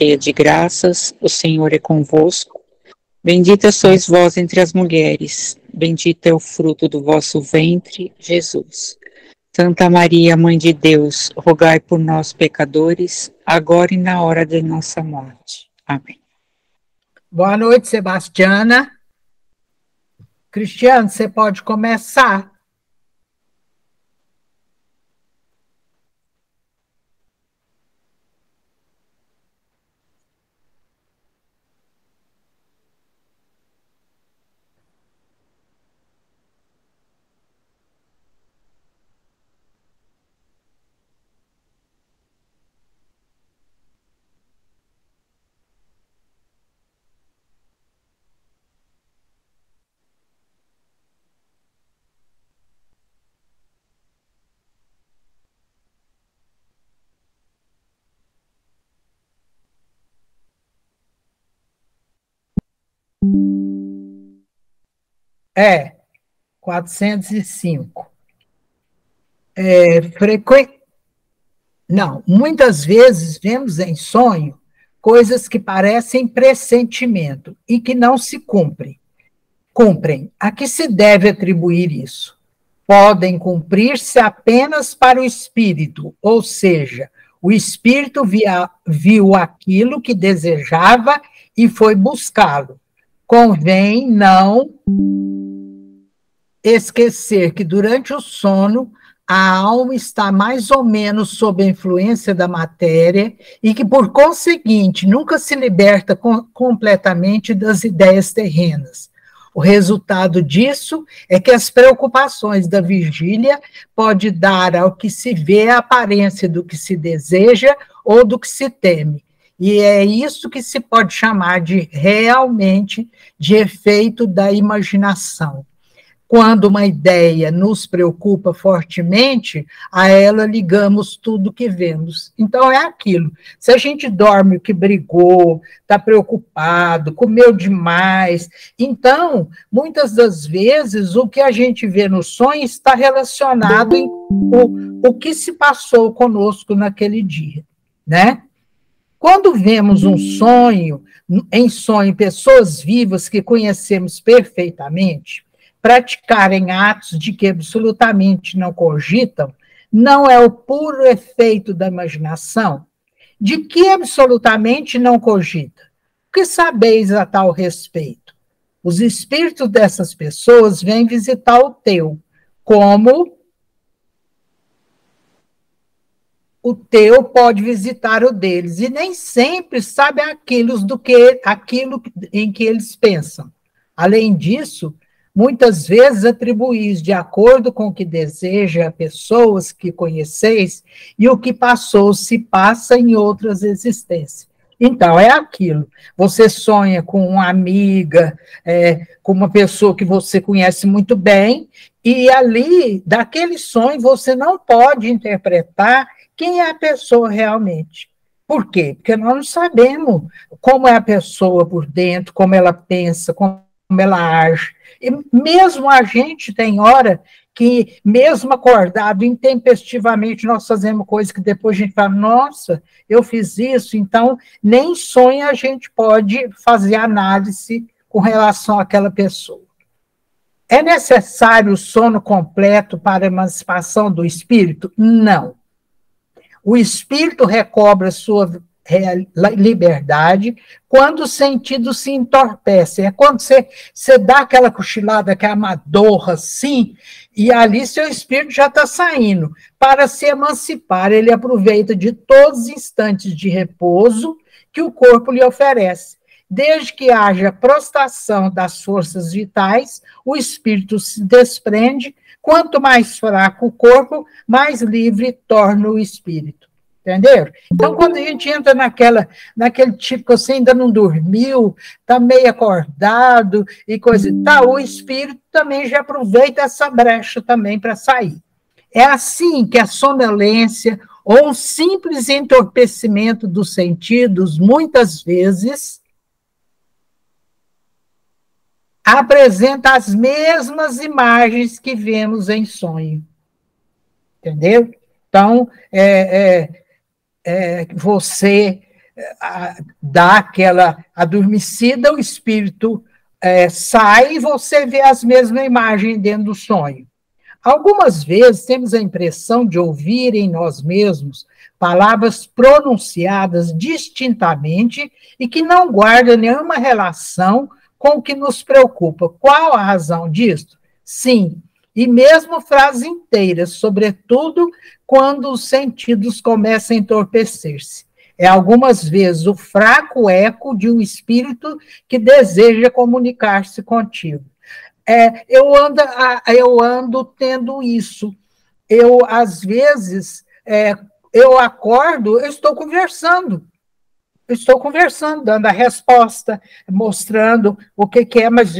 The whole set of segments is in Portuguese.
cheia de graças, o Senhor é convosco. Bendita sois vós entre as mulheres, bendito é o fruto do vosso ventre, Jesus. Santa Maria, Mãe de Deus, rogai por nós, pecadores, agora e na hora de nossa morte. Amém. Boa noite, Sebastiana. Cristiano, você pode começar. É, 405. Não, muitas vezes vemos em sonho coisas que parecem pressentimento e que não se cumprem. A que se deve atribuir isso? Podem cumprir-se apenas para o espírito, ou seja, o espírito viu aquilo que desejava e foi buscá-lo. Convém não esquecer que durante o sono a alma está mais ou menos sob a influência da matéria e que, por conseguinte, nunca se liberta completamente das ideias terrenas. O resultado disso é que as preocupações da vigília podem dar ao que se vê a aparência do que se deseja ou do que se teme. E é isso que se pode chamar realmente de efeito da imaginação. Quando uma ideia nos preocupa fortemente, a ela ligamos tudo que vemos. Então, é aquilo. Se a gente dorme que brigou, está preocupado, comeu demais, então, muitas das vezes, o que a gente vê no sonho está relacionado com o que se passou conosco naquele dia, né? Quando vemos um sonho, em sonho, pessoas vivas que conhecemos perfeitamente, praticarem atos de que absolutamente não cogitam, não é o puro efeito da imaginação? De que absolutamente não cogita? O que sabeis a tal respeito? Os espíritos dessas pessoas vêm visitar o teu, como o teu pode visitar o deles, e nem sempre sabe aquilo em que eles pensam. Além disso, muitas vezes atribuís de acordo com o que deseja a pessoas que conheceis e o que passou se passa em outras existências. Então, é aquilo. Você sonha com uma amiga, com uma pessoa que você conhece muito bem, e ali, daquele sonho, você não pode interpretar quem é a pessoa realmente. Por quê? Porque nós não sabemos como é a pessoa por dentro, como ela pensa, como ela age. E mesmo a gente tem hora que, mesmo acordado, intempestivamente, nós fazemos coisas que depois a gente fala, nossa, eu fiz isso, então nem sonho a gente pode fazer análise com relação àquela pessoa. É necessário o sono completo para a emancipação do espírito? Não. O espírito recobra sua liberdade quando os sentidos se entorpecem. É quando você dá aquela cochilada, que é amadorra, assim, e ali seu espírito já está saindo. Para se emancipar, ele aproveita de todos os instantes de repouso que o corpo lhe oferece. Desde que haja prostração das forças vitais, o espírito se desprende. Quanto mais fraco o corpo, mais livre torna o espírito. Entenderam? Então, quando a gente entra naquele tipo que você ainda não dormiu, está meio acordado e coisa e tal, o espírito também já aproveita essa brecha também para sair. É assim que a sonolência ou um simples entorpecimento dos sentidos, muitas vezes, apresenta as mesmas imagens que vemos em sonho. Entendeu? Então, você dá aquela adormecida, o espírito sai e você vê as mesmas imagens dentro do sonho. Algumas vezes temos a impressão de ouvir em nós mesmos palavras pronunciadas distintamente e que não guardam nenhuma relação com o que nos preocupa. Qual a razão disso? Sim, e mesmo frases inteiras, sobretudo quando os sentidos começam a entorpecer-se. É algumas vezes o fraco eco de um espírito que deseja comunicar-se contigo. Eu ando tendo isso. Às vezes, eu acordo, eu estou conversando, dando a resposta, mostrando o que é, mas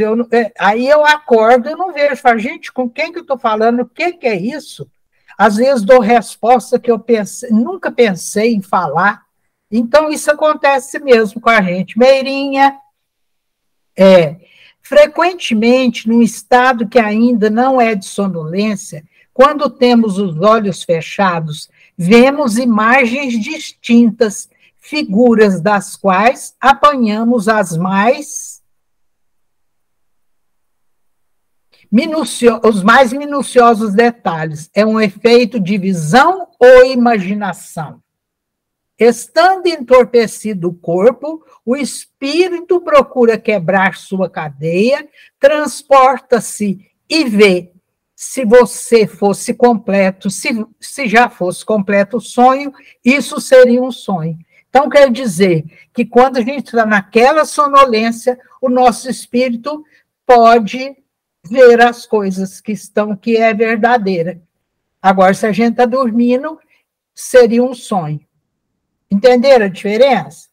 aí eu acordo e não vejo. Falo, gente, com quem que eu estou falando? O que é isso? Às vezes dou resposta que eu nunca pensei em falar. Então, isso acontece mesmo com a gente. Meirinha, frequentemente, num estado que ainda não é de sonolência, quando temos os olhos fechados, vemos imagens distintas, figuras das quais apanhamos os mais minuciosos detalhes. É um efeito de visão ou imaginação? Estando entorpecido o corpo, o espírito procura quebrar sua cadeia, transporta-se e vê. Se você fosse completo, se já fosse completo o sonho, isso seria um sonho. Então, quer dizer que quando a gente está naquela sonolência, o nosso espírito pode ver as coisas que é verdadeira. Agora, se a gente está dormindo, seria um sonho. Entenderam a diferença?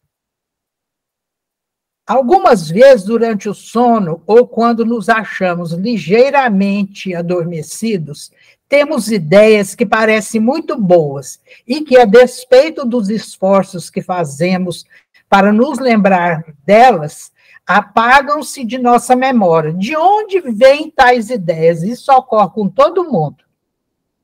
Algumas vezes, durante o sono, ou quando nos achamos ligeiramente adormecidos, temos ideias que parecem muito boas e que, a despeito dos esforços que fazemos para nos lembrar delas, apagam-se de nossa memória. De onde vêm tais ideias? Isso ocorre com todo mundo.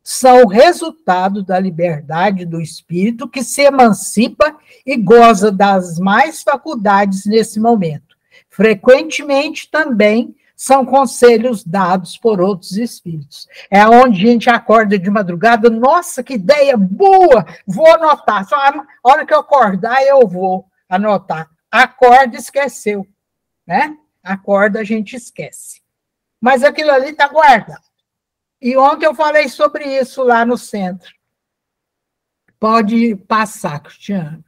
São o resultado da liberdade do espírito que se emancipa e goza das mais faculdades nesse momento. Frequentemente também são conselhos dados por outros espíritos. É onde a gente acorda de madrugada, nossa, que ideia boa, vou anotar. Só a hora que eu acordar, eu vou anotar. Acorda, esqueceu, né? Acorda, a gente esquece. Mas aquilo ali está guardado. E ontem eu falei sobre isso lá no centro. Pode passar, Cristiano.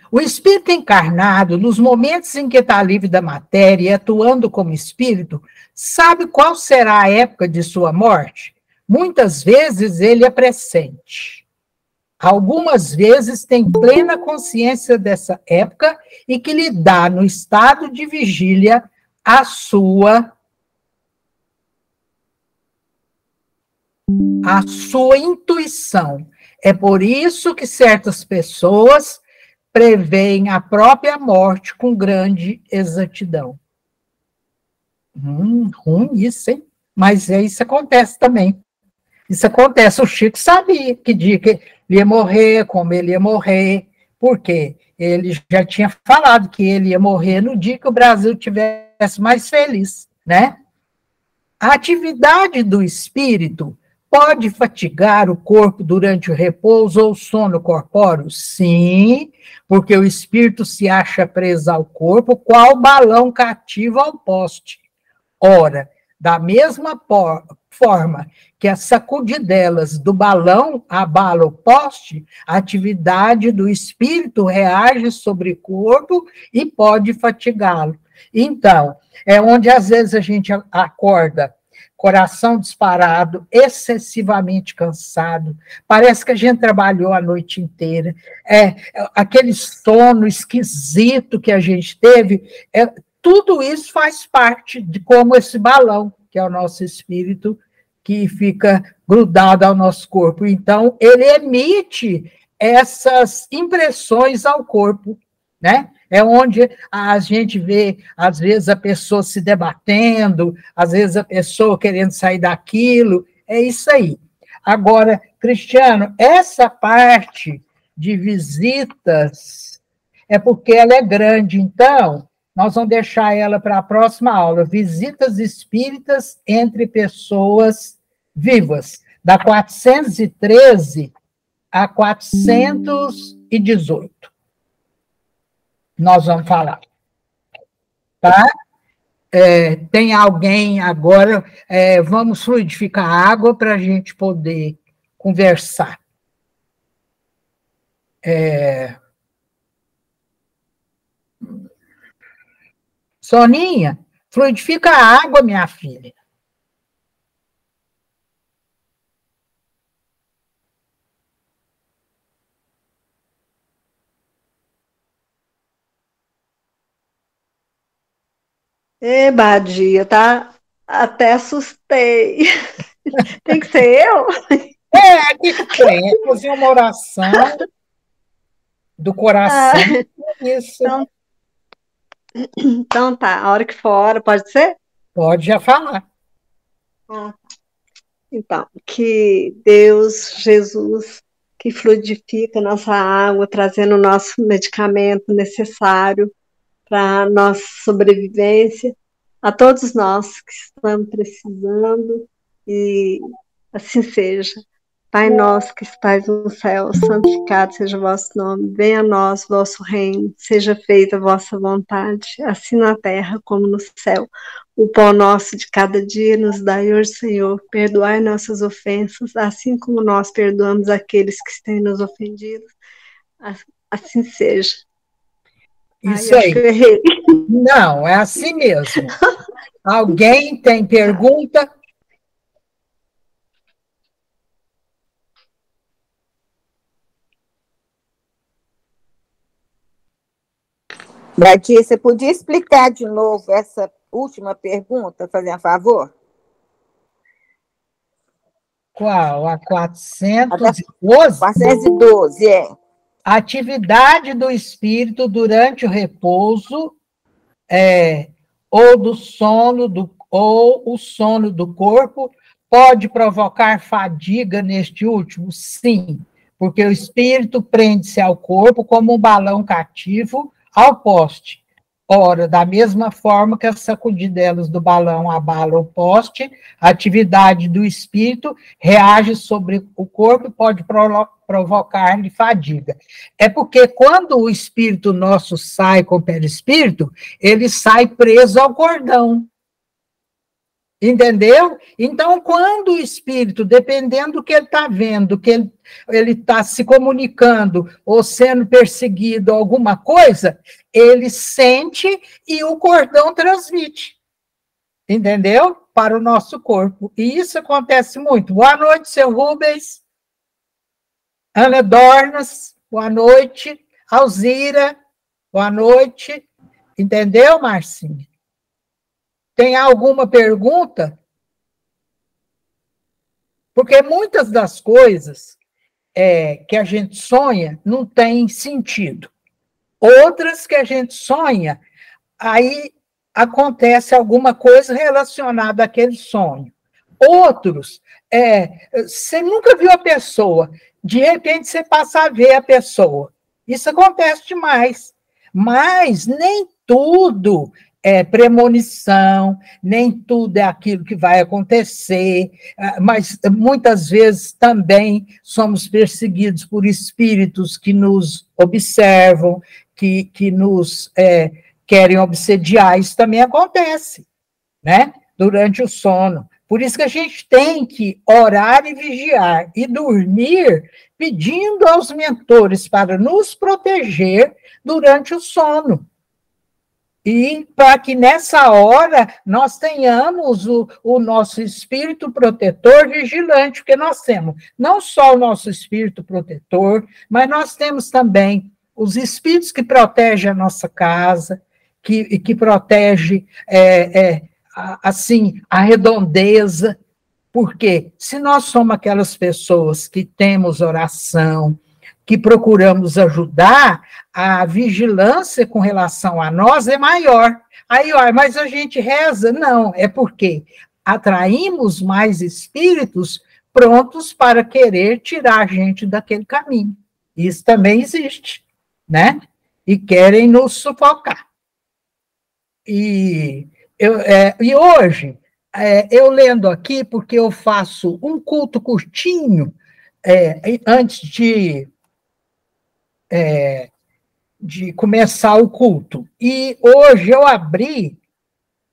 O espírito encarnado, nos momentos em que está livre da matéria e atuando como espírito, sabe qual será a época de sua morte? Muitas vezes ele é pressente. Algumas vezes tem plena consciência dessa época e que lhe dá, no estado de vigília, a sua intuição. É por isso que certas pessoas preveem a própria morte com grande exatidão. Ruim isso, hein? Mas isso acontece também. Isso acontece. O Chico sabia que dia que ele ia morrer, como ele ia morrer, porque ele já tinha falado que ele ia morrer no dia que o Brasil tivesse mais feliz, né? A atividade do espírito pode fatigar o corpo durante o repouso ou sono corpóreo? Sim, porque o espírito se acha preso ao corpo, qual balão cativo ao poste. Ora, da mesma forma que as sacudidelas do balão abala o poste, a atividade do espírito reage sobre o corpo e pode fatigá-lo. Então, é onde às vezes a gente acorda, coração disparado, excessivamente cansado, parece que a gente trabalhou a noite inteira, aquele sono esquisito que a gente teve, tudo isso faz parte de como esse balão, que é o nosso espírito, que fica grudado ao nosso corpo. Então, ele emite essas impressões ao corpo, né? É onde a gente vê, às vezes, a pessoa se debatendo, às vezes a pessoa querendo sair daquilo, é isso aí. Agora, Cristiano, essa parte de visitas é porque ela é grande, então nós vamos deixar ela para a próxima aula. Visitas espíritas entre pessoas vivas, da 413 a 418. Nós vamos falar. Tá? Tem alguém agora? Vamos fluidificar a água para a gente poder conversar. Soninha, fluidifica a água, minha filha. Badia, tá? Até assustei. Tem que ser eu? Que tem? É fazer uma oração do coração. Isso. Então tá, a hora que for, pode ser? Pode já falar. Então, que Deus, Jesus, que fluidifica a nossa água, trazendo o nosso medicamento necessário para a nossa sobrevivência, a todos nós que estamos precisando, e assim seja. Pai nosso que estais no céu, santificado seja o vosso nome, venha a nós o vosso reino, seja feita a vossa vontade, assim na terra como no céu. O pão nosso de cada dia nos dai hoje, Senhor, perdoai nossas ofensas, assim como nós perdoamos aqueles que têm nos ofendido, assim seja. Isso aí. Acho que eu errei. Não, é assim mesmo. Alguém tem pergunta? Batia, você podia explicar de novo essa última pergunta, fazer um favor? Qual? A 412? 412, Atividade do espírito durante o repouso ou o sono do corpo pode provocar fadiga neste último? Sim, porque o espírito prende-se ao corpo como um balão cativo ao poste. Ora, da mesma forma que as sacudidelas do balão abalam o poste, a atividade do espírito reage sobre o corpo e pode provocar-lhe fadiga. É porque quando o espírito nosso sai com o perispírito, ele sai preso ao cordão. Entendeu? Então, quando o espírito, dependendo do que ele está vendo, que ele está se comunicando ou sendo perseguido, alguma coisa, ele sente e o cordão transmite. Entendeu? Para o nosso corpo. E isso acontece muito. Boa noite, seu Rubens. Ana Dornas, boa noite. Alzira, boa noite. Entendeu, Marcinha? Tem alguma pergunta? Porque muitas das coisas que a gente sonha não tem sentido. Outras que a gente sonha, aí acontece alguma coisa relacionada àquele sonho. Outros, você nunca viu a pessoa, de repente você passa a ver a pessoa. Isso acontece demais. Mas nem tudo é premonição, nem tudo é aquilo que vai acontecer, mas muitas vezes também somos perseguidos por espíritos que nos observam, que nos querem obsediar. Isso também acontece, né? Durante o sono. Por isso que a gente tem que orar e vigiar e dormir pedindo aos mentores para nos proteger durante o sono. E para que nessa hora nós tenhamos o nosso espírito protetor vigilante, porque nós temos não só o nosso espírito protetor, mas nós temos também os espíritos que protegem a nossa casa, que protegem assim, a redondeza, porque se nós somos aquelas pessoas que temos oração, que procuramos ajudar, a vigilância com relação a nós é maior. Aí, mas a gente reza? Não, é porque atraímos mais espíritos prontos para querer tirar a gente daquele caminho. Isso também existe, né? E querem nos sufocar. E hoje, eu lendo aqui, porque eu faço um culto curtinho, antes de começar o culto. E hoje eu abri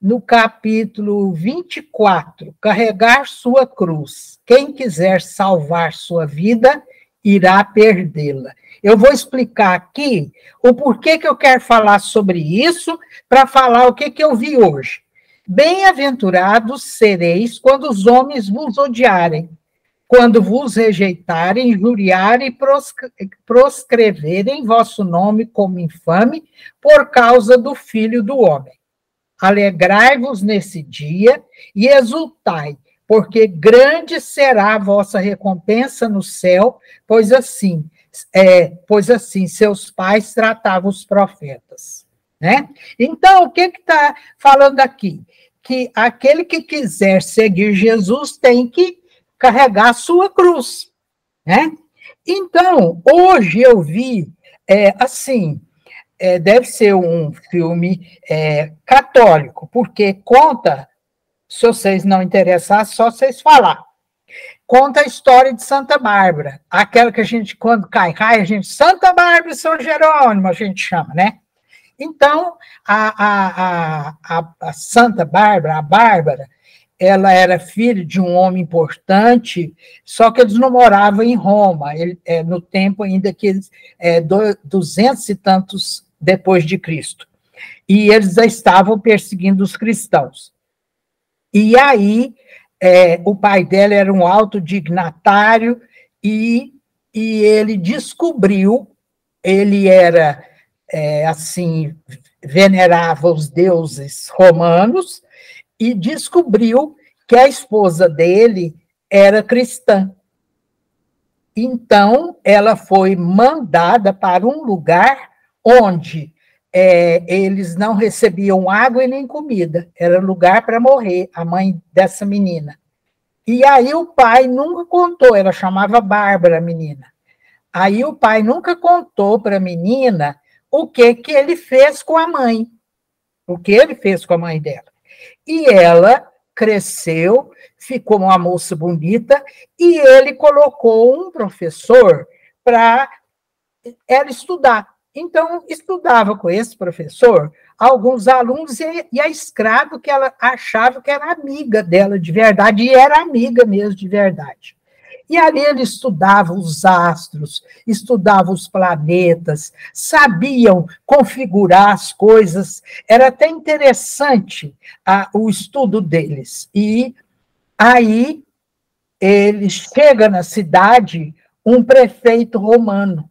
no capítulo 24, carregar sua cruz. Quem quiser salvar sua vida, irá perdê-la. Eu vou explicar aqui o porquê que eu quero falar sobre isso, para falar o que eu vi hoje. Bem-aventurados sereis quando os homens vos odiarem, quando vos rejeitarem, injuriarem e proscreverem vosso nome como infame por causa do Filho do Homem. Alegrai-vos nesse dia e exultai, porque grande será a vossa recompensa no céu, pois assim seus pais tratavam os profetas. Né? Então, o que está falando aqui? Que aquele que quiser seguir Jesus tem que carregar a sua cruz. Né? Então, hoje eu vi, deve ser um filme católico, porque conta, se vocês não interessassem, só vocês falar. Conta a história de Santa Bárbara, aquela que a gente, quando cai raio, a gente, Santa Bárbara e São Jerônimo, a gente chama, né? Então, a Santa Bárbara, a Bárbara, ela era filha de um homem importante, só que eles não moravam em Roma, no tempo ainda que eles, 200 e tantos depois de Cristo. E eles já estavam perseguindo os cristãos. E aí, o pai dela era um alto dignatário e ele descobriu, ele era, venerava os deuses romanos e descobriu que a esposa dele era cristã. Então, ela foi mandada para um lugar onde eles não recebiam água e nem comida. Era lugar para morrer, a mãe dessa menina. E aí o pai nunca contou, ela chamava Bárbara, a menina. Aí o pai nunca contou para a menina o que ele fez com a mãe, o que ele fez com a mãe dela. E ela cresceu, ficou uma moça bonita, e ele colocou um professor para ela estudar. Então, estudava com esse professor alguns alunos e a escrava que ela achava que era amiga dela de verdade, e era amiga mesmo de verdade. E ali ele estudava os astros, estudava os planetas, sabiam configurar as coisas, era até interessante o estudo deles. E aí ele chega na cidade um prefeito romano.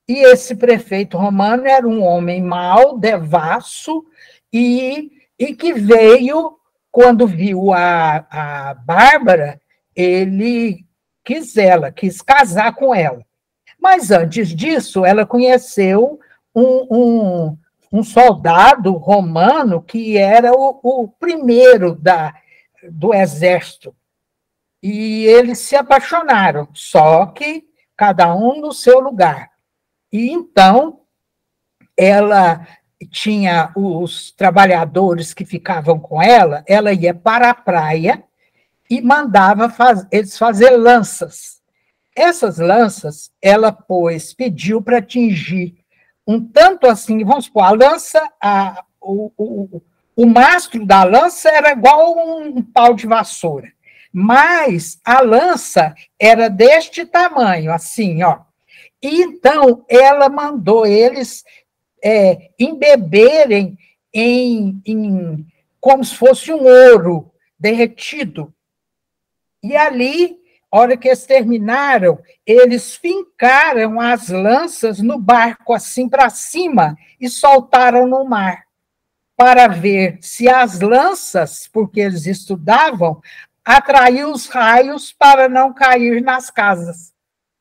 E esse prefeito romano era um homem mau, devasso, e que veio, quando viu a Bárbara, ele quis casar com ela. Mas antes disso, ela conheceu um soldado romano que era o primeiro do exército. E eles se apaixonaram, só que cada um no seu lugar. E então, ela tinha os trabalhadores que ficavam com ela ia para a praia e mandava eles fazer lanças. Essas lanças, ela, pediu para atingir um tanto assim, vamos supor, a lança, o mastro da lança era igual um pau de vassoura, mas a lança era deste tamanho, assim, ó. E então, ela mandou eles embeberem como se fosse um ouro derretido. E ali, a hora que eles terminaram, eles fincaram as lanças no barco, assim para cima, e soltaram no mar, para ver se as lanças, porque eles estudavam, atraíam os raios para não cair nas casas.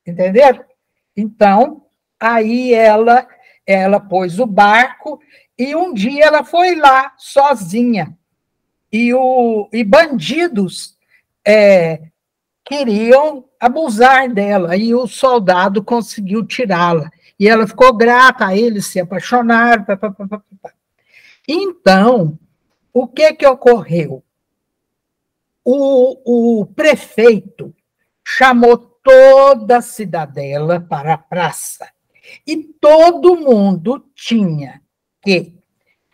Entenderam? Então, aí ela pôs o barco, e um dia ela foi lá, sozinha. E bandidos queriam abusar dela, e o soldado conseguiu tirá-la. E ela ficou grata a eles, se apaixonaram. Pá, pá, pá, pá, pá. Então, o que ocorreu? O prefeito chamou toda a cidadela para a praça, e todo mundo tinha que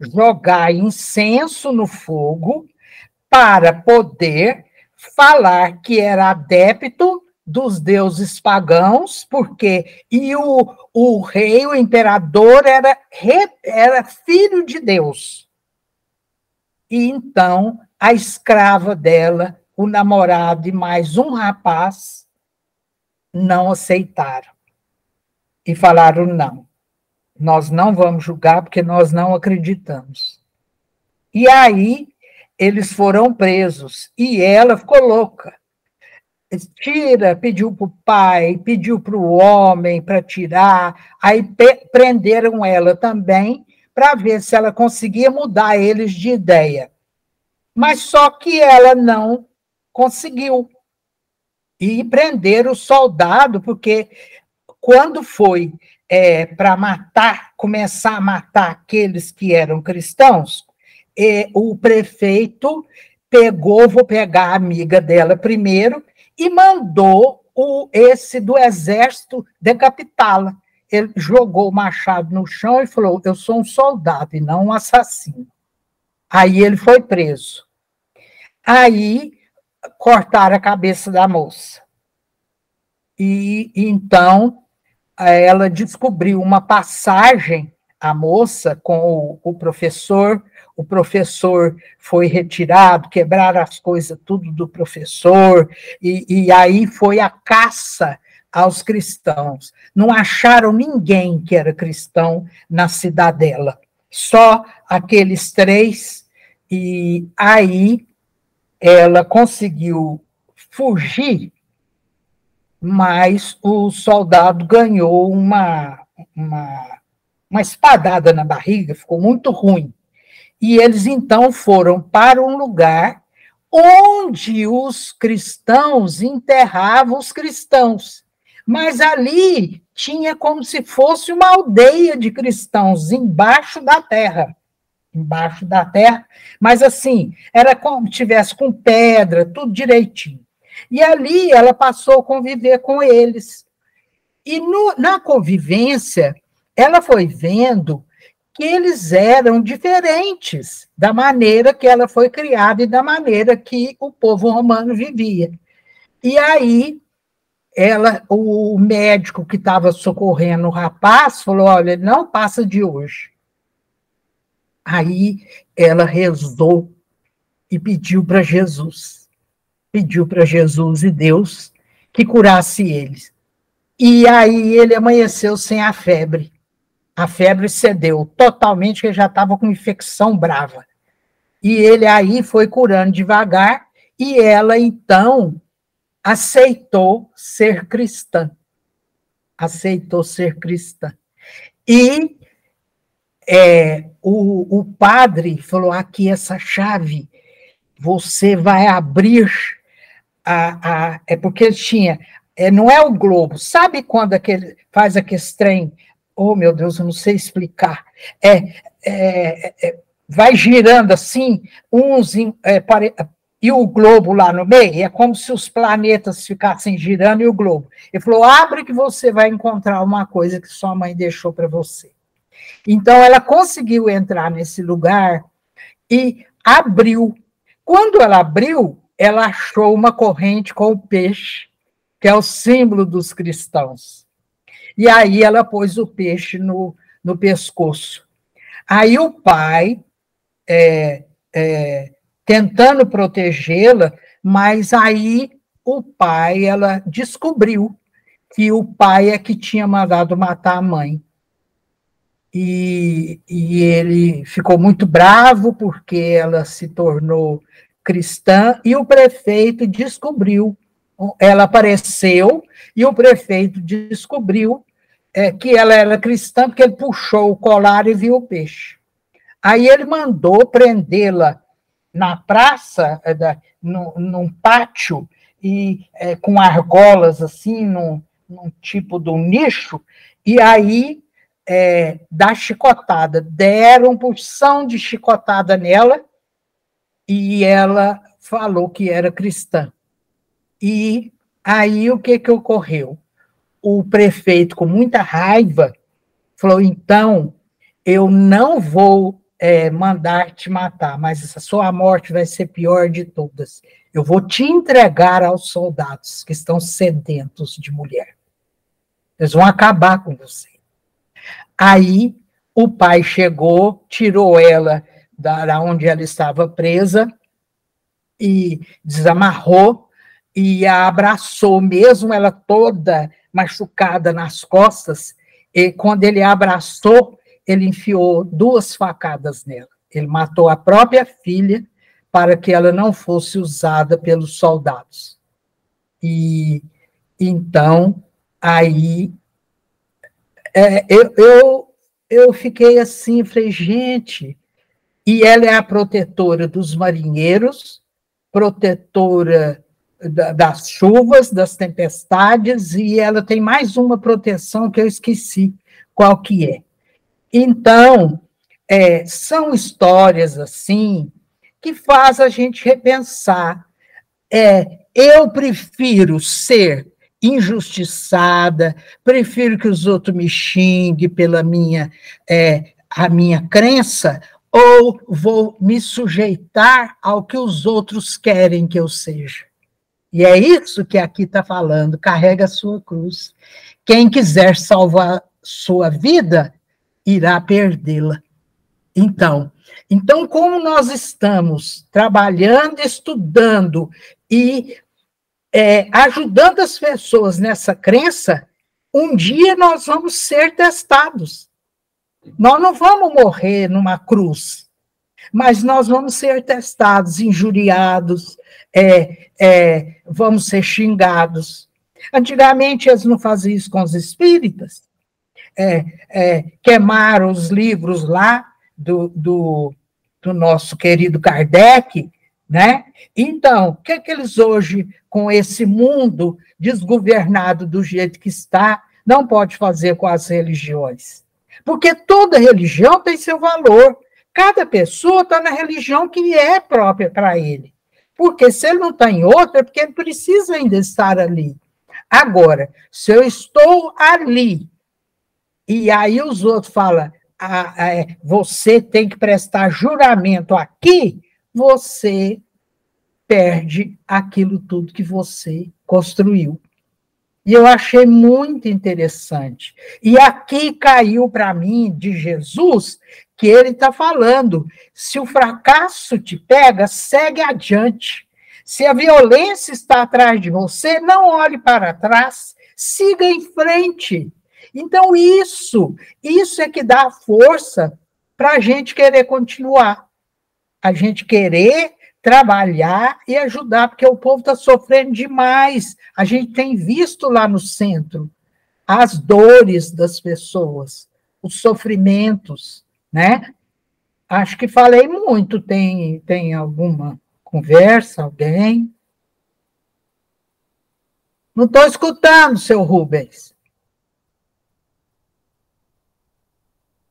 jogar incenso no fogo para poder falar que era adepto dos deuses pagãos, porque o rei, o imperador, era filho de Deus. E então a escrava dela, o namorado e mais um rapaz não aceitaram e falaram: não, nós não vamos julgar porque nós não acreditamos. E aí eles foram presos e ela ficou louca. Pediu para o pai, pediu para o homem para tirar, aí prenderam ela também para ver se ela conseguia mudar eles de ideia. Mas só que ela não conseguiu. E prenderam o soldado, porque quando foi para começar a matar aqueles que eram cristãos, o prefeito vou pegar a amiga dela primeiro, e mandou esse do exército decapitá-la. Ele jogou o machado no chão e falou: eu sou um soldado e não um assassino. Aí ele foi preso. Aí cortaram a cabeça da moça. E então ela descobriu uma passagem, a moça, com o professor. O professor foi retirado, quebraram as coisas tudo do professor, e aí foi a caça aos cristãos. Não acharam ninguém que era cristão na cidadela, só aqueles 3, e aí ela conseguiu fugir, mas o soldado ganhou uma espadada na barriga, ficou muito ruim. E eles, então, foram para um lugar onde os cristãos enterravam os cristãos. Mas ali tinha como se fosse uma aldeia de cristãos embaixo da terra. Embaixo da terra, mas assim, era como se tivesse com pedra, tudo direitinho. E ali ela passou a conviver com eles. E na convivência, ela foi vendo que eles eram diferentes da maneira que ela foi criada e da maneira que o povo romano vivia. E aí, o médico que estava socorrendo o rapaz falou: olha, ele não passa de hoje. Aí ela rezou e pediu para Jesus. Pediu para Jesus e Deus que curasse eles. E aí ele amanheceu sem a febre. A febre cedeu totalmente, que ele já estava com infecção brava. E ele aí foi curando devagar, e ela, então, aceitou ser cristã. Aceitou ser cristã. E o padre falou: aqui, essa chave, você vai abrir é porque ele tinha... não é o globo. Sabe quando faz aquele trem... Oh, meu Deus, eu não sei explicar. Vai girando assim, e o globo lá no meio, é como se os planetas ficassem girando e o globo. Ele falou: abre que você vai encontrar uma coisa que sua mãe deixou para você. Então, ela conseguiu entrar nesse lugar e abriu. Quando ela abriu, ela achou uma corrente com o peixe, que é o símbolo dos cristãos. E aí ela pôs o peixe no pescoço. Aí o pai, tentando protegê-la, mas aí ela descobriu que o pai é que tinha mandado matar a mãe. E ele ficou muito bravo porque ela se tornou cristã, e o prefeito descobriu. Ela apareceu e o prefeito descobriu que ela era cristã, porque ele puxou o colar e viu o peixe. Aí ele mandou prendê-la na praça, num pátio, com argolas assim, num tipo de um nicho, e aí dá chicotada. Deram porção de chicotada nela, e ela falou que era cristã. E aí o que ocorreu? O prefeito, com muita raiva, falou: então, eu não vou mandar te matar, mas a sua morte vai ser pior de todas. Eu vou te entregar aos soldados que estão sedentos de mulher. Eles vão acabar com você. Aí o pai chegou, tirou ela da onde ela estava presa e desamarrou e a abraçou, mesmo ela toda machucada nas costas. E quando ele a abraçou, ele enfiou 2 facadas nela. Ele matou a própria filha para que ela não fosse usada pelos soldados. E então, aí, eu fiquei assim, falei, gente, e ela é a protetora dos marinheiros, protetora das chuvas, das tempestades, e ela tem mais uma proteção que eu esqueci qual que é. Então, são histórias assim que faz a gente repensar. Eu prefiro ser injustiçada, prefiro que os outros me xinguem pela a minha crença, ou vou me sujeitar ao que os outros querem que eu seja. E é isso que aqui está falando, carrega a sua cruz. Quem quiser salvar sua vida, irá perdê-la. Então, como nós estamos trabalhando, estudando e ajudando as pessoas nessa crença, um dia nós vamos ser testados. Nós não vamos morrer numa cruz, mas nós vamos ser testados, injuriados, vamos ser xingados. Antigamente, eles não faziam isso com os espíritas, queimaram os livros lá do nosso querido Kardec, né? Então, o que é que eles hoje, com esse mundo desgovernado do jeito que está, não pode fazer com as religiões? Porque toda religião tem seu valor. Cada pessoa está na religião que é própria para ele. Porque se ele não está em outra, é porque ele precisa ainda estar ali. Agora, se eu estou ali, e aí os outros falam, você tem que prestar juramento aqui, você perde aquilo tudo que você construiu. E eu achei muito interessante. E aqui caiu para mim, de Jesus, que ele está falando, se o fracasso te pega, segue adiante. Se a violência está atrás de você, não olhe para trás, siga em frente. Então, isso é que dá força para a gente querer continuar. A gente querer trabalhar e ajudar, porque o povo está sofrendo demais. A gente tem visto lá no centro as dores das pessoas, os sofrimentos, né? Acho que falei muito. Tem alguma conversa, alguém? Não estou escutando, seu Rubens.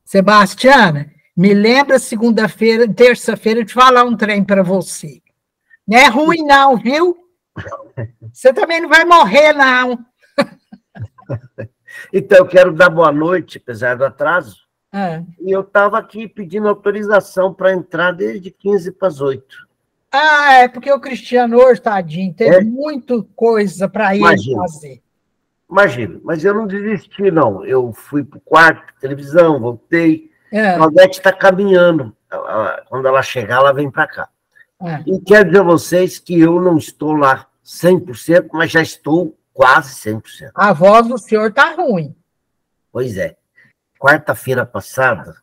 Sebastiana, me lembra segunda-feira, terça-feira, de falar um trem para você. Não é ruim, não, viu? Você também não vai morrer, não. Então, eu quero dar boa noite, apesar do atraso. E eu estava aqui pedindo autorização para entrar desde 15 para as 8. É porque o Cristiano hoje, tadinho, teve muita coisa para ele fazer. Imagino, mas eu não desisti, não. Eu fui para o quarto, televisão, voltei. A Claudete está caminhando. Quando ela chegar, ela vem para cá. E quero dizer a vocês que eu não estou lá 100%, mas já estou quase 100%. A voz do senhor está ruim. Pois é. Quarta-feira passada,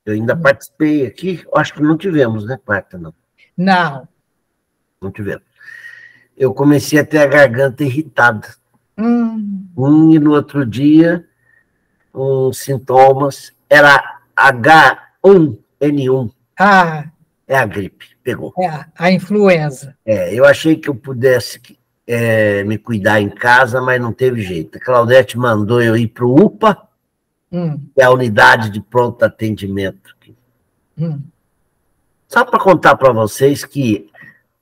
eu ainda participei aqui, acho que não tivemos, né, quarta, não? Não. Não tivemos. Eu comecei a ter a garganta irritada. E no outro dia, os sintomas era H1N1. É a gripe, pegou. A influenza. Eu achei que eu pudesse me cuidar em casa, mas não teve jeito. A Claudete mandou eu ir para o UPA, que é a unidade de pronto atendimento. Só para contar para vocês que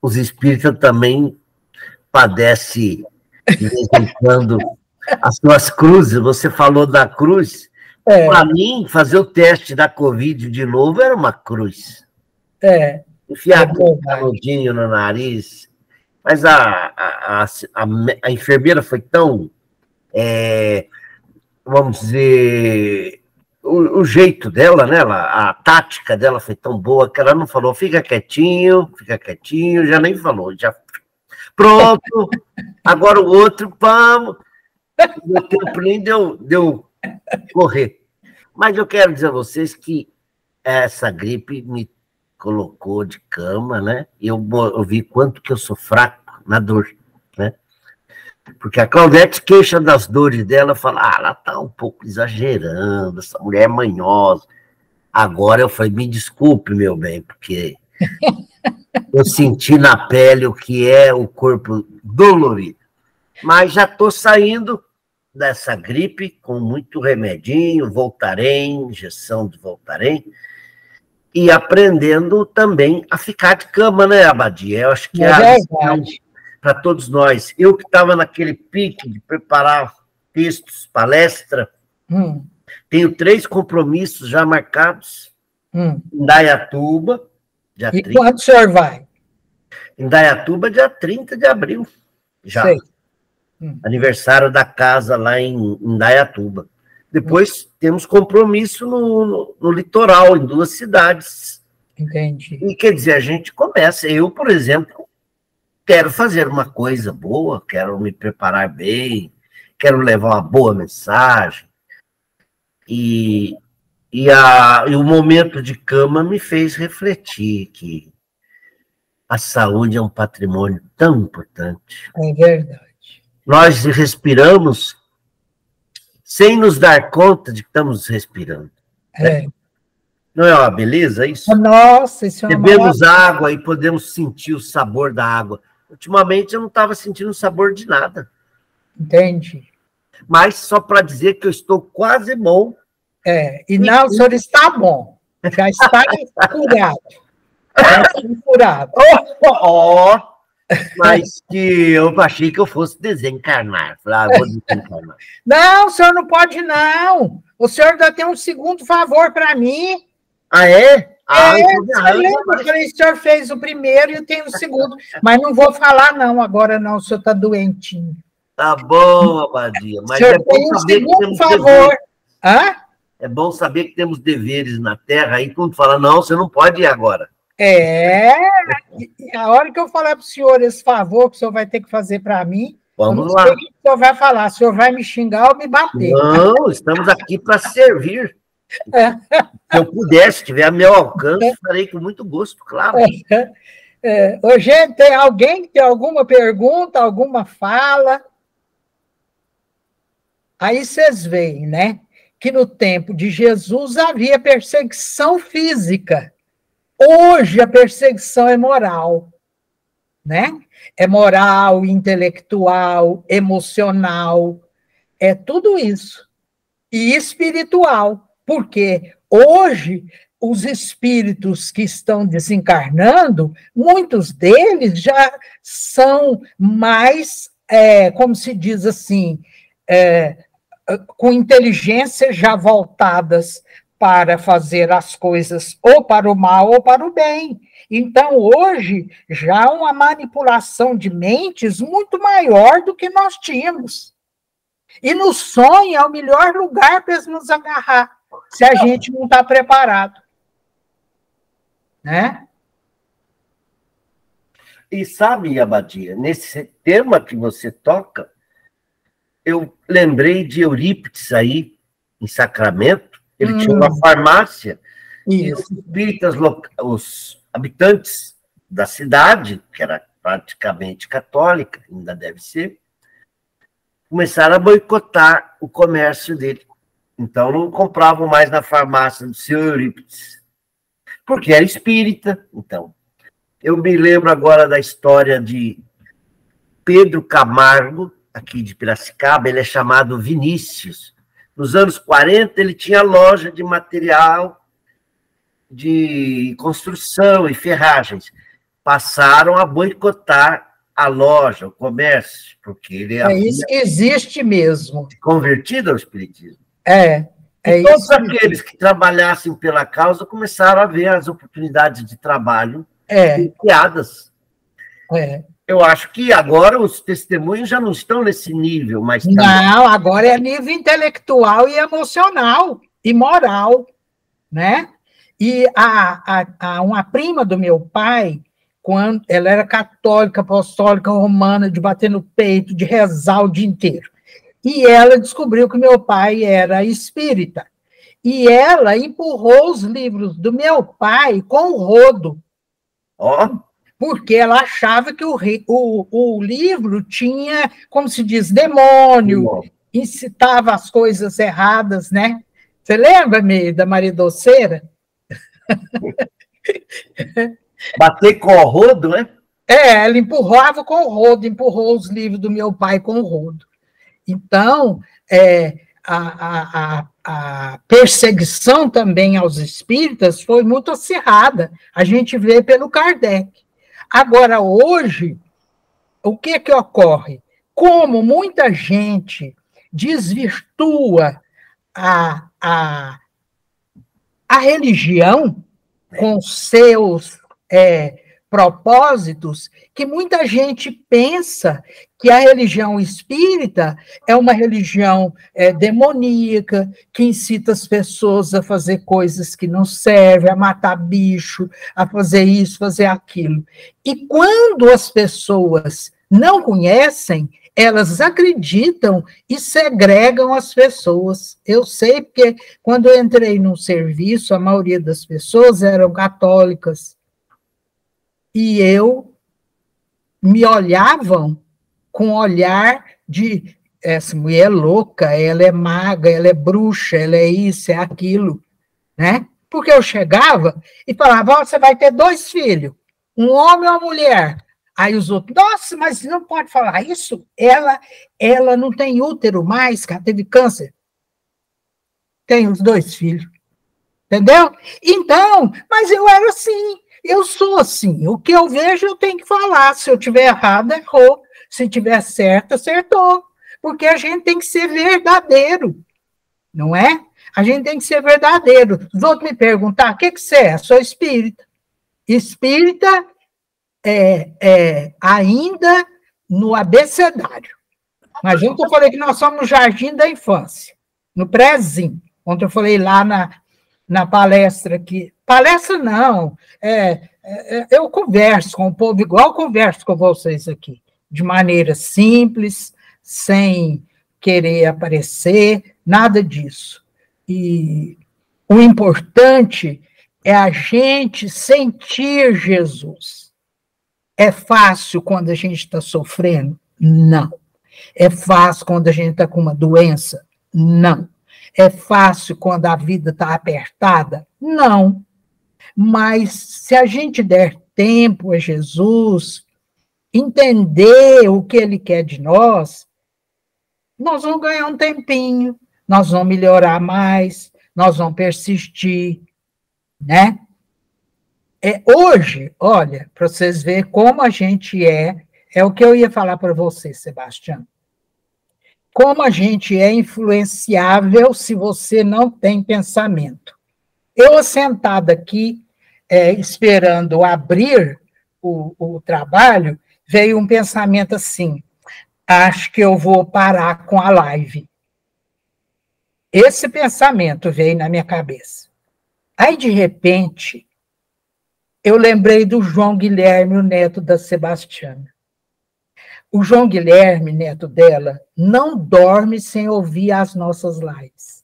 os espíritas também padecem, de vez em quando, as suas cruzes. Você falou da cruz. Para mim, fazer o teste da Covid de novo era uma cruz. Enfiar um canudinho no nariz. Mas a enfermeira foi tão, vamos dizer, o jeito dela, né? A tática dela foi tão boa que ela não falou, fica quietinho, já nem falou, já pronto, agora o outro, vamos. Meu tempo nem deu correr. Mas eu quero dizer a vocês que essa gripe me colocou de cama, né? Eu vi quanto que eu sou fraco na dor, né? Porque a Claudete queixa das dores dela, fala, ela tá um pouco exagerando, essa mulher é manhosa. Agora eu falei, me desculpe, meu bem, porque eu senti na pele o que é o corpo dolorido. Mas já estou saindo dessa gripe com muito remedinho, Voltaren, injeção de Voltaren, e aprendendo também a ficar de cama, né, Abadia? Eu acho que é verdade. Para todos nós. Eu que estava naquele pique de preparar textos, palestra, tenho 3 compromissos já marcados em Indaiatuba, dia 30. E quando o senhor vai? Em Indaiatuba, dia 30 de abril. Já. Sei. Aniversário da casa lá em Indaiatuba. Depois temos compromisso no litoral, em 2 cidades. Entendi. E quer dizer, a gente começa. Eu, por exemplo, quero fazer uma coisa boa, quero me preparar bem, quero levar uma boa mensagem. E o momento de cama me fez refletir que a saúde é um patrimônio tão importante. É verdade. Nós respiramos sem nos dar conta de que estamos respirando. Né? Não é uma beleza isso? Nossa, isso é uma Bebemos água e podemos sentir o sabor da água. Ultimamente eu não estava sentindo o sabor de nada. Entendi. Mas só para dizer que eu estou quase bom. E não, o senhor está bom. Já está curado. Já está curado. Mas que eu achei que eu fosse desencarnar. Falei, vou desencarnar. Não, o senhor não pode, não. O senhor ainda tem um segundo favor para mim. Ah, é? Eu falei, o senhor fez o primeiro e eu tenho o segundo. Mas não vou falar, não, agora não, o senhor está doentinho. Tá bom, Abadia. Mas o senhor tem um segundo favor. Hã? É bom saber que temos deveres na Terra. Aí quando fala, não, você não pode ir agora. A hora que eu falar para o senhor esse favor que o senhor vai ter que fazer para mim, vamos lá. O que o senhor vai falar? O senhor vai me xingar ou me bater? Não, estamos aqui para servir. Se eu pudesse, se tiver a meu alcance, farei com muito gosto, claro. Gente, tem alguém que tem alguma pergunta, alguma fala? Aí vocês veem, né? Que no tempo de Jesus havia perseguição física. Hoje a perseguição é moral, né? É moral, intelectual, emocional, é tudo isso. E espiritual, porque hoje os espíritos que estão desencarnando, muitos deles já são mais, como se diz assim, com inteligência já voltadas para fazer as coisas ou para o mal ou para o bem. Então, hoje, já há uma manipulação de mentes muito maior do que nós tínhamos. E no sonho é o melhor lugar para eles nos agarrar, se a gente não está preparado. Né? E sabe, Abadia, nesse tema que você toca, eu lembrei de Eurípides aí, em Sacramento. Ele tinha uma farmácia, e os espíritas, os habitantes da cidade, que era praticamente católica, ainda deve ser, começaram a boicotar o comércio dele. Então, não compravam mais na farmácia do seu Eurípides, porque era espírita. Então, eu me lembro agora da história de Pedro Camargo, aqui de Piracicaba, ele é chamado Vinícius. Nos anos 40, ele tinha loja de material de construção e ferragens. Passaram a boicotar a loja, o comércio, porque ele isso que existe mesmo. Convertido ao espiritismo. E todos isso aqueles que trabalhassem pela causa começaram a ver as oportunidades de trabalho criadas. Eu acho que agora os testemunhos já não estão nesse nível, mas também... Não, agora é nível intelectual e emocional e moral, né? E uma prima do meu pai, quando ela era católica, apostólica, romana, de bater no peito, de rezar o dia inteiro. E ela descobriu que meu pai era espírita. E ela empurrou os livros do meu pai com o rodo. Porque ela achava que o livro tinha, como se diz, demônio, incitava as coisas erradas, né? Você lembra, da Maria Doceira? Bater com o rodo, né? Ela empurrava com o rodo, empurrou os livros do meu pai com o rodo. Então, a perseguição também aos espíritas foi muito acirrada. A gente vê pelo Kardec. Agora, hoje, o que ocorre? Como muita gente desvirtua a religião com seus propósitos, que muita gente pensa que a religião espírita é uma religião demoníaca, que incita as pessoas a fazer coisas que não servem, a matar bicho, a fazer isso, fazer aquilo. E quando as pessoas não conhecem, elas acreditam e segregam as pessoas. Eu sei porque quando eu entrei num serviço, a maioria das pessoas eram católicas, e me olhavam com olhar de essa mulher é louca, ela é maga, ela é bruxa, ela é isso, é aquilo, né? Porque eu chegava e falava, você vai ter 2 filhos, um homem e uma mulher. Aí os outros, nossa, mas não pode falar isso? Ela não tem útero mais, que ela teve câncer. Tem os 2 filhos. Entendeu? Então, mas eu era assim. Eu sou assim, o que eu vejo eu tenho que falar, se eu tiver errado, errou, se tiver certo, acertou, porque a gente tem que ser verdadeiro, não é? A gente tem que ser verdadeiro. Os outros me perguntar, o que você é? Sou espírita. Espírita ainda no abecedário. Mas ontem eu falei que nós somos no jardim da infância, no prézinho. Ontem eu falei lá na palestra aqui. Palestra não, eu converso com o povo igual eu converso com vocês aqui, de maneira simples, sem querer aparecer, nada disso. E o importante é a gente sentir Jesus. É fácil quando a gente está sofrendo? Não. É fácil quando a gente está com uma doença? Não. É fácil quando a vida está apertada? Não. Mas se a gente der tempo a Jesus, entender o que ele quer de nós vamos ganhar um tempinho, nós vamos melhorar mais, nós vamos persistir, né? Hoje, olha, para vocês verem como a gente é o que eu ia falar para você, Sebastião. Como a gente é influenciável se você não tem pensamento. Eu, sentada aqui, esperando abrir o trabalho, veio um pensamento assim, acho que eu vou parar com a live. Esse pensamento veio na minha cabeça. Aí, de repente, eu lembrei do João Guilherme, o neto da Sebastiana. O João Guilherme, neto dela, não dorme sem ouvir as nossas lives.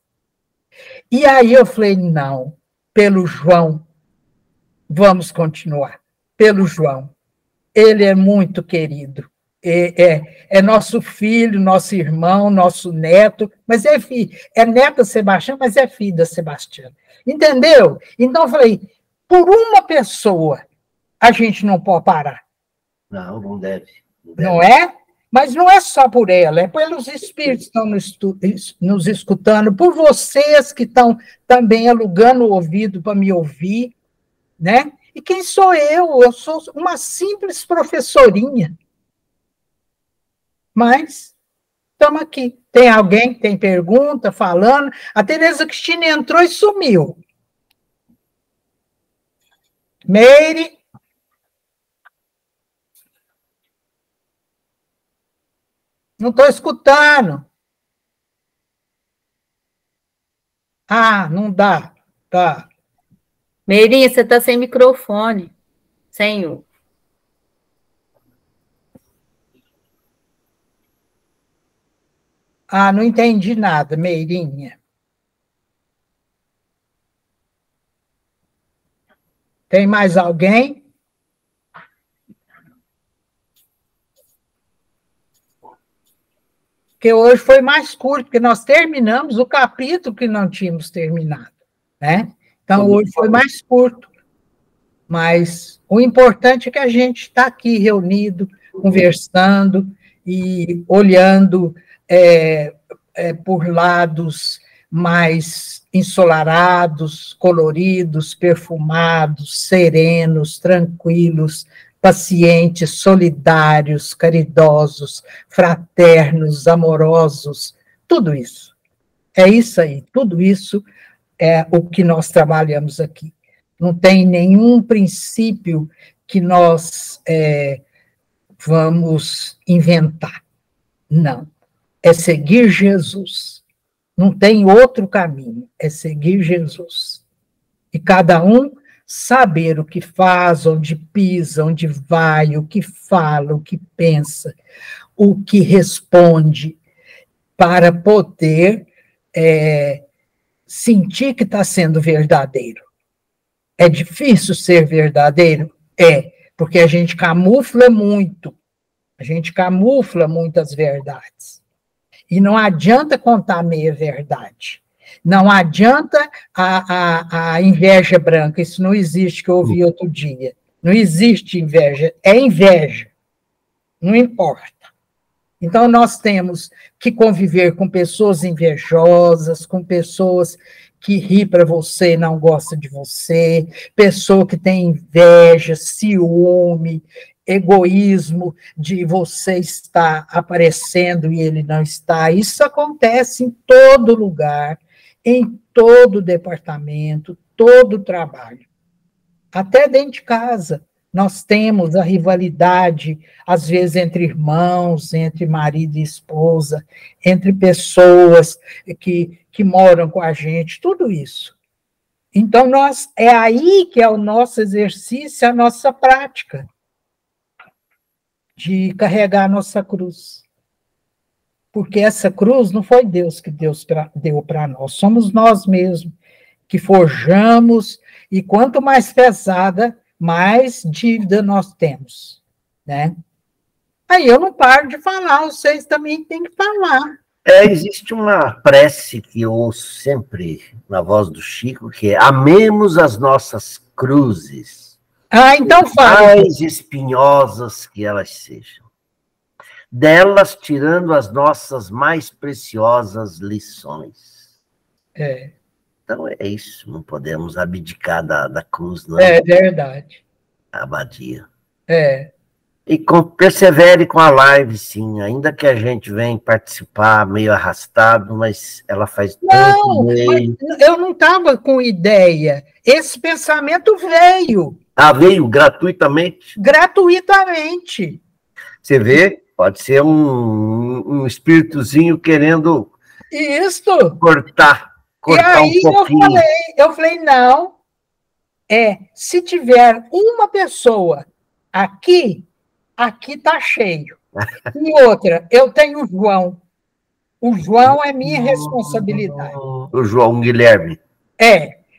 E aí eu falei, não, pelo João, vamos continuar. Pelo João. Ele é muito querido. É nosso filho, nosso irmão, nosso neto, mas é filho. É neto da Sebastiana, mas é filho da Sebastiana. Entendeu? Então eu falei, por uma pessoa, a gente não pode parar. Não deve. Não é? Mas não é só por ela, é pelos espíritos que estão nos escutando, por vocês que estão também alugando o ouvido para me ouvir, né? E quem sou eu? Eu sou uma simples professorinha. Mas estamos aqui. Tem alguém que tem pergunta, falando? A Tereza Cristina entrou e sumiu. Meire? Não estou escutando. Ah, não dá. Tá. Meirinha, você está sem microfone. Sem o. Ah, não entendi nada, Meirinha. Tem mais alguém? Porque hoje foi mais curto, porque nós terminamos o capítulo que não tínhamos terminado, né? Então, hoje foi mais curto. Mas o importante é que a gente está aqui reunido, conversando e olhando por lados mais ensolarados, coloridos, perfumados, serenos, tranquilos, pacientes, solidários, caridosos, fraternos, amorosos, tudo isso. É isso aí, tudo isso é o que nós trabalhamos aqui. Não tem nenhum princípio que nós vamos inventar. Não. É seguir Jesus. Não tem outro caminho. É seguir Jesus. E cada um saber o que faz, onde pisa, onde vai, o que fala, o que pensa, o que responde, para poder sentir que está sendo verdadeiro. É difícil ser verdadeiro? É, porque a gente camufla muito. A gente camufla muitas verdades. E não adianta contar meia verdade. Não adianta a inveja branca. Isso não existe, que eu ouvi outro dia. Não existe inveja. É inveja. Não importa. Então, nós temos que conviver com pessoas invejosas, com pessoas que ri para você e não gosta de você, pessoa que tem inveja, ciúme, egoísmo de você estar aparecendo e ele não está. Isso acontece em todo lugar, em todo departamento, todo trabalho. Até dentro de casa, nós temos a rivalidade, às vezes, entre irmãos, entre marido e esposa, entre pessoas que moram com a gente, tudo isso. Então, é aí que é o nosso exercício, a nossa prática de carregar a nossa cruz. Porque essa cruz não foi Deus que deu para nós, somos nós mesmos que forjamos, e quanto mais pesada, mais dívida nós temos, né? Aí eu não paro de falar, vocês também têm que falar. Existe uma prece que eu ouço sempre na voz do Chico, que é: amemos as nossas cruzes, então fala. Mais espinhosas que elas sejam, delas tirando as nossas mais preciosas lições. Então é isso, não podemos abdicar da cruz, não. É verdade. Abadia. E persevere com a live, sim, ainda que a gente venha participar meio arrastado, mas ela faz tanto bem. Eu não estava com ideia. Esse pensamento veio. Veio gratuitamente? Gratuitamente. Você vê? Pode ser um espíritozinho querendo cortar e aí um pouquinho. Eu falei, não, se tiver uma pessoa aqui está cheio. E outra, eu tenho o João. O João é minha responsabilidade. O João Guilherme.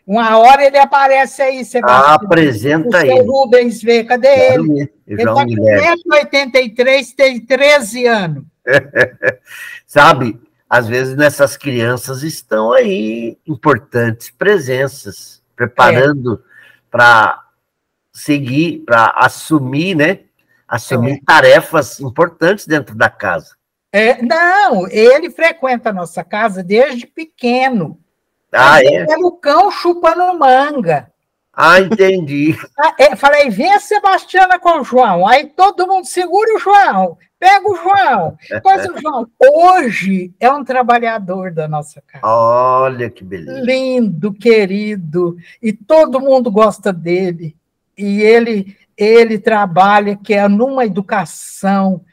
Uma hora ele aparece aí, Sebastião. Apresenta ele. O Rubens vê, cadê ele? Ele está com 1,83 m, tem 13 anos. Sabe, às vezes nessas crianças estão aí importantes presenças, preparando para seguir, para assumir, né, assumir tarefas importantes dentro da casa. Não, ele frequenta a nossa casa desde pequeno. É no cão chupando manga. Entendi. Falei, vem a Sebastiana com o João. Aí todo mundo segura o João, pega o João, coisa o João. Hoje é um trabalhador da nossa casa. Olha que beleza. Lindo, querido, e todo mundo gosta dele. E ele trabalha que é numa educação,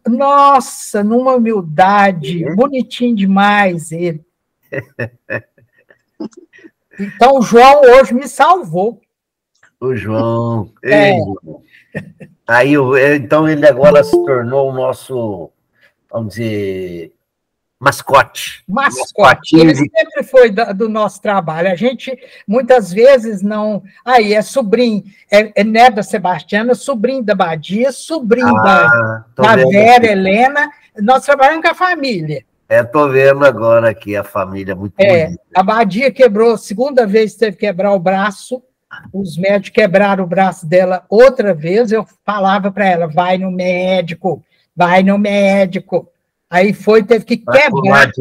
nossa, numa humildade, bonitinho demais ele. Então, o João hoje me salvou. O João. Aí, então, ele agora se tornou o nosso, vamos dizer, mascote. Ele sempre foi do nosso trabalho. A gente, muitas vezes, não... Aí, é sobrinho, é neto da Sebastiana, sobrinho da Badia, sobrinho da Vera, Helena. Nós trabalhamos com a família. Estou vendo agora aqui a família muito bonita. A Badia quebrou, segunda vez teve que quebrar o braço, os médicos quebraram o braço dela outra vez, eu falava para ela, vai no médico. Aí teve que quebrar.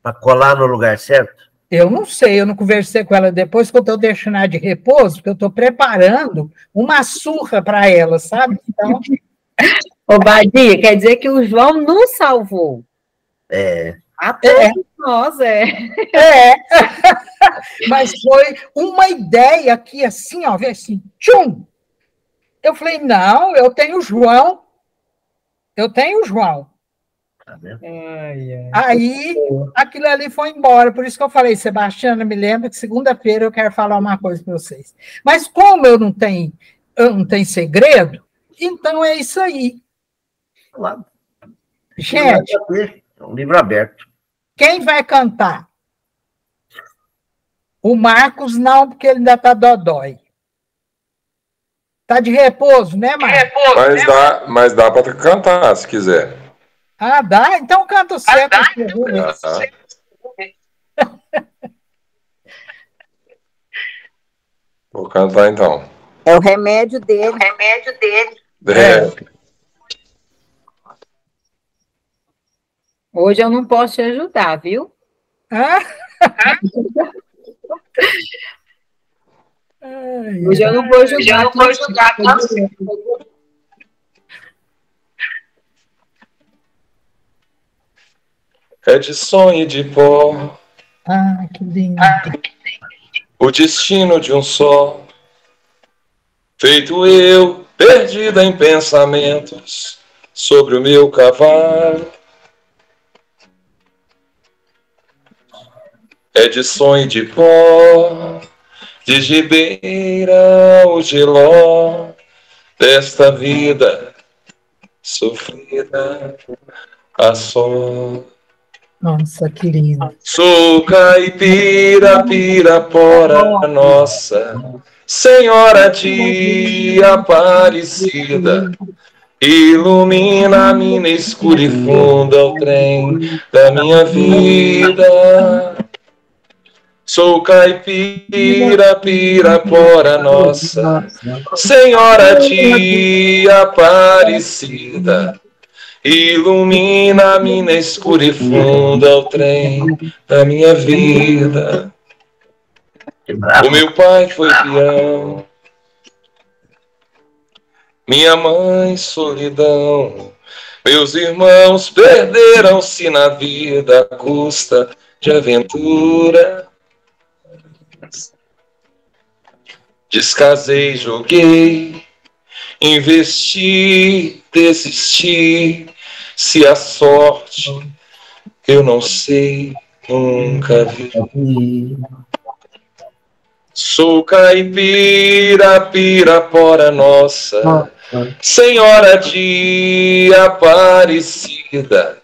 Para colar no lugar certo? Eu não sei, eu não conversei com ela depois, que eu estou deixando ela de repouso, porque eu estou preparando uma surra para ela, sabe? Então... Ô, Badia, quer dizer que o João nos salvou. A todos nós, Mas foi uma ideia aqui, assim, ó, ver assim, tchum! Eu falei, não, eu tenho o João. Aí, aquilo ali foi embora, por isso que eu falei, Sebastiana, me lembra que segunda-feira eu quero falar uma coisa para vocês. Mas como eu não tenho segredo, então é isso aí. Claro. Gente... É um livro aberto. Quem vai cantar? O Marcos não, porque ele ainda está dodói. Está de repouso, né, Marcos? Mas dá para cantar, se quiser. Dá? Então canta o certo. Vou cantar, então. É o remédio dele. Hoje eu não posso te ajudar, viu? Hoje eu não vou ajudar. É de sonho e de pó. Que lindo. O destino de um só. Feito eu, perdida em pensamentos sobre o meu cavalo. É de sonho de pó, de gibeira o giló desta vida sofrida a só. Nossa, que lindo. Sou caipira, pirapora nossa, Senhora de Aparecida, ilumina a mina escura e funda o trem da minha vida. Sou caipira, pirapora nossa, Senhora de Aparecida, ilumina a mina escura e funda o trem da minha vida. O meu pai foi peão, minha mãe solidão, meus irmãos perderam-se na vida à custa de aventura. Descasei, joguei, investi, desisti. Se a sorte eu não sei, nunca vi. Sou caipira, pirapora nossa, Senhora de Aparecida,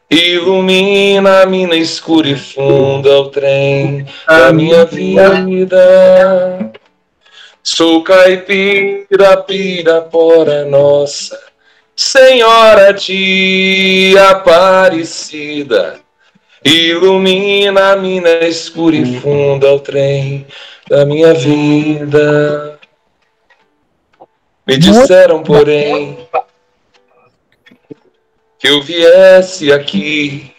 ilumina a mina escura e funda o trem da minha vida. Sou caipira, pirapora nossa, Senhora de Aparecida, ilumina a mina escura e funda o trem da minha vida. Me disseram, porém, que eu viesse aqui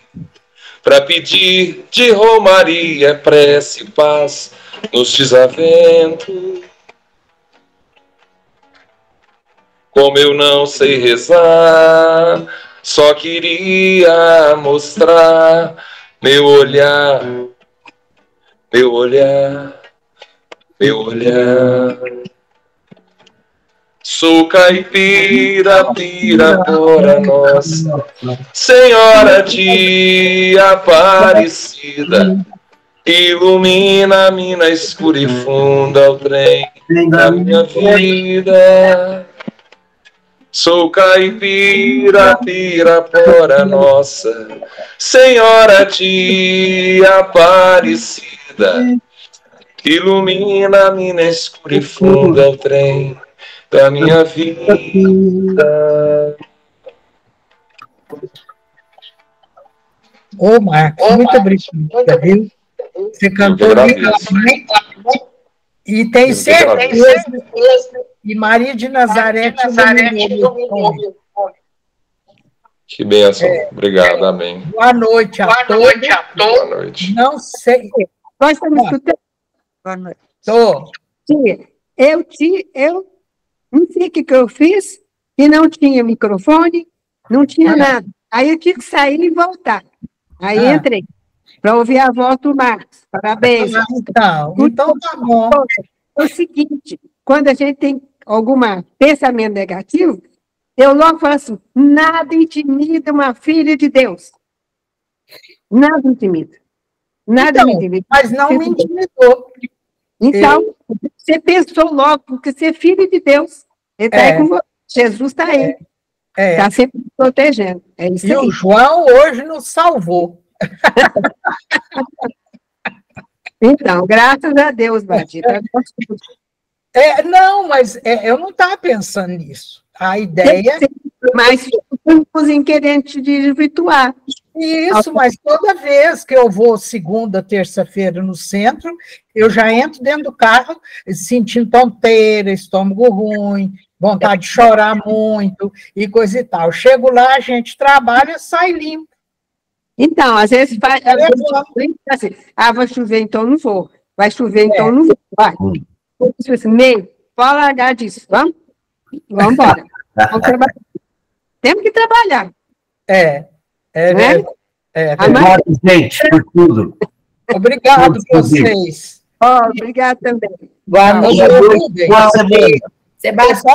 para pedir de romaria, prece e paz nos desaventos. Como eu não sei rezar, só queria mostrar meu olhar, meu olhar, meu olhar. Sou caipira, pirapora nossa, Senhora de Aparecida, ilumina a mina escura e funda o trem da minha vida. Sou caipira, pirapora nossa, Senhora de Aparecida, ilumina a mina escura e funda o trem da minha vida. Ô, Marcos, muito obrigado, viu? Você cantou lindamente. E tem certeza. E Maria de Nazaré te iluminou. Que bênção. Obrigado, amém. Boa noite a todos. Boa noite. Não sei. Nós estamos escutando? Boa noite. Estou. Tia, eu não sei o que eu fiz, e não tinha microfone, não tinha nada. Aí eu tive que sair e voltar. Aí entrei, para ouvir a voz do Marcos. Parabéns. Então tá bom. É o seguinte, quando a gente tem algum pensamento negativo, eu logo falo assim, nada intimida uma filha de Deus. Nada intimida. Nada me intimida. Mas não me intimidou. Então, você pensou logo, porque você é filho de Deus. Ele está aí com você. Jesus está aí. Está sempre protegendo. É isso aí. O João hoje nos salvou. Então, graças a Deus, Batista. Não, mas eu não estava pensando nisso. A ideia... Mas ficamos em querendo te desvirtuar. Isso, mas toda vez que eu vou segunda, terça-feira no centro, eu já entro dentro do carro sentindo tonteira, estômago ruim, vontade de chorar muito e coisa e tal. Chego lá, a gente trabalha, sai limpo. Então, às vezes vai chover, então não vou. Vai chover, então não vou. Vai. Meio, pode largar disso. Vamos embora. Vamos trabalhar. Temos que trabalhar. Obrigado, gente, por tudo. Obrigado por vocês. Obrigado também. Boa noite. Boa noite. Sebastião,